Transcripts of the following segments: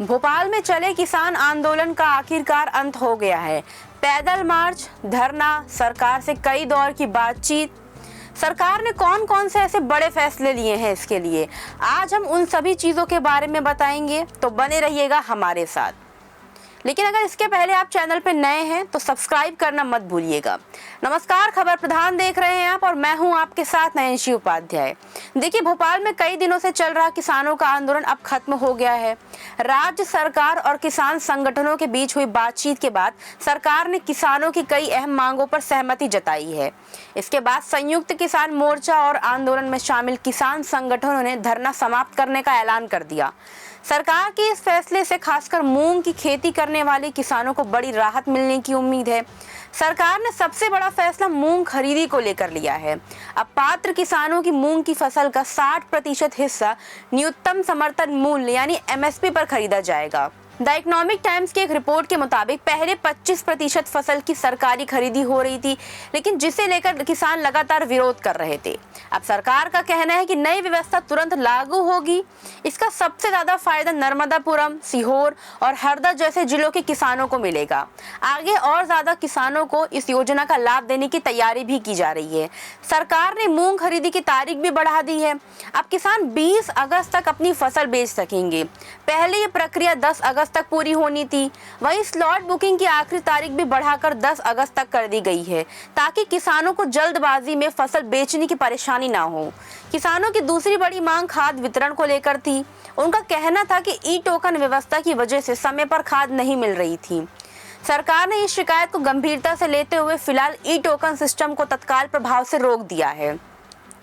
भोपाल में चले किसान आंदोलन का आखिरकार अंत हो गया है। पैदल मार्च, धरना, सरकार से कई दौर की बातचीत। सरकार ने कौन कौन से ऐसे बड़े फैसले लिए हैं इसके लिए आज हम उन सभी चीज़ों के बारे में बताएंगे, तो बने रहिएगा हमारे साथ। लेकिन अगर इसके पहले आप चैनल पर नए हैं तो सब्सक्राइब करना मत भूलिएगा। नमस्कार, खबर प्रधान देख रहे हैं आप और मैं हूं आपके साथ नयनशी उपाध्याय। देखिए, भोपाल में कई दिनों से चल रहा किसानों का आंदोलन अब खत्म हो गया है। राज्य सरकार और किसान संगठनों के बीच हुई बातचीत के बाद सरकार ने किसानों की कई अहम मांगों पर सहमति जताई है। इसके बाद संयुक्त किसान मोर्चा और आंदोलन में शामिल किसान संगठनों ने धरना समाप्त करने का ऐलान कर दिया। सरकार के इस फैसले से खासकर मूंग की खेती करने वाले किसानों को बड़ी राहत मिलने की उम्मीद है। सरकार ने सबसे बड़ा फैसला मूंग खरीदी को लेकर लिया है। अब पात्र किसानों की मूंग की फसल का 60% हिस्सा न्यूनतम समर्थन मूल्य यानी MSP पर खरीदा जाएगा। द इकोनॉमिक टाइम्स की एक रिपोर्ट के मुताबिक पहले 25% फसल की सरकारी खरीदी हो रही थी, लेकिन जिसे लेकर किसान लगातार विरोध कर रहे थे। अब सरकार का कहना है कि नई व्यवस्था तुरंत लागू होगी। इसका सबसे ज्यादा फायदा नर्मदापुरम, सीहोर और हरदा जैसे जिलों के किसानों को मिलेगा। आगे और ज्यादा किसानों को इस योजना का लाभ देने की तैयारी भी की जा रही है। सरकार ने मूंग खरीदी की तारीख भी बढ़ा दी है। अब किसान 20 अगस्त तक अपनी फसल बेच सकेंगे। पहले ये प्रक्रिया 10 अगस्त तक पूरी होनी थी। वहीं स्लॉट बुकिंग की आखिरी तारीख भी बढ़ाकर 10 अगस्त तक कर दी गई है, ताकि किसानों को जल्दबाजी में फसल बेचने की परेशानी ना हो। किसानों की दूसरी बड़ी मांग खाद वितरण को लेकर थी। उनका कहना था कि ई टोकन व्यवस्था की वजह से समय पर खाद नहीं मिल रही थी। सरकार ने इस शिकायत को गंभीरता से लेते हुए फिलहाल ई टोकन सिस्टम को तत्काल प्रभाव से रोक दिया है।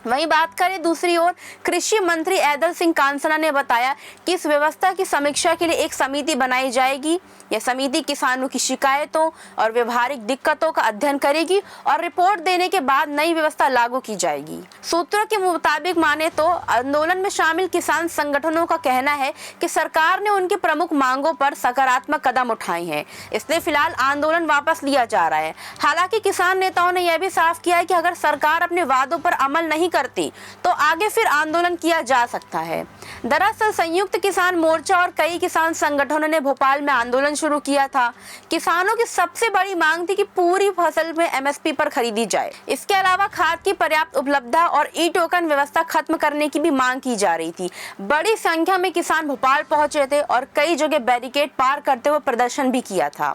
वहीं बात करें दूसरी ओर, कृषि मंत्री ऐदल सिंह कांसला ने बताया कि इस व्यवस्था की समीक्षा के लिए एक समिति बनाई जाएगी। यह समिति किसानों की शिकायतों और व्यवहारिक दिक्कतों का अध्ययन करेगी और रिपोर्ट देने के बाद नई व्यवस्था लागू की जाएगी। सूत्रों के मुताबिक माने तो आंदोलन में शामिल किसान संगठनों का कहना है कि सरकार ने उनकी प्रमुख मांगों पर सकारात्मक कदम उठाए हैं, इसलिए फिलहाल आंदोलन वापस लिया जा रहा है। हालांकि किसान नेताओं ने यह भी साफ किया है कि अगर सरकार अपने वादों पर अमल नहीं करती तो आगे फिर आंदोलन किया जा सकता है। दरअसल संयुक्त किसान मोर्चा और कई किसान संगठनों ने भोपाल में आंदोलन शुरू किया था। किसानों की सबसे बड़ी मांग थी कि पूरी फसल में MSP पर खरीदी जाए। इसके अलावा खाद की पर्याप्त उपलब्धता और ई टोकन व्यवस्था खत्म करने की भी मांग की जा रही थी। बड़ी संख्या में किसान भोपाल पहुंचे थे और कई जगह बैरिकेड पार करते हुए प्रदर्शन भी किया था।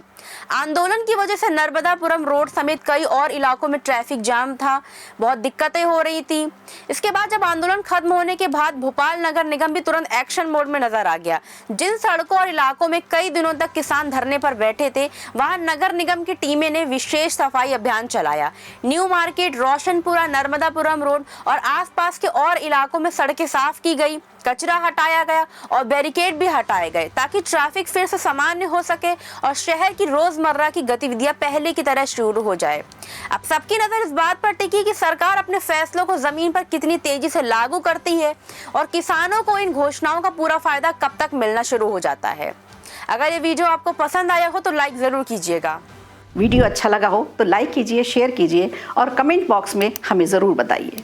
आंदोलन की वजह से नर्मदापुरम रोड समेत कई और इलाकों में ट्रैफिक जाम था, बहुत दिक्कतें हो रही थी। इसके बाद जब आंदोलन खत्म होने के बाद भोपाल नगर निगम भी तुरंत एक्शन मोड में नजर आ गया। जिन सड़कों और इलाकों में कई दिनों तक किसान धरने पर बैठे थे, वहां नगर निगम की टीमें ने विशेष सफाई अभियान चलाया। New market, Roshanpura, Narmadapuram road और आसपास के और इलाकों में सड़कें साफ की गई, कचरा हटाया गया और बैरिकेड भी हटाए गए, ताकि ट्रैफिक फिर से सामान्य हो सके और शहर की रोजमर्रा की गतिविधियां पहले की तरह शुरू हो जाए। अब सबकी नजर इस बात पर टिकी कि सरकार अपने फैसलों को जमीन पर कितनी तेजी से लागू करती है और किसानों को इन घोषणाओं का पूरा फायदा कब तक मिलना शुरू हो जाता है। अगर ये वीडियो आपको पसंद आया हो तो लाइक जरूर कीजिएगा। वीडियो अच्छा लगा हो तो लाइक कीजिए, शेयर कीजिए और कमेंट बॉक्स में हमें ज़रूर बताइए।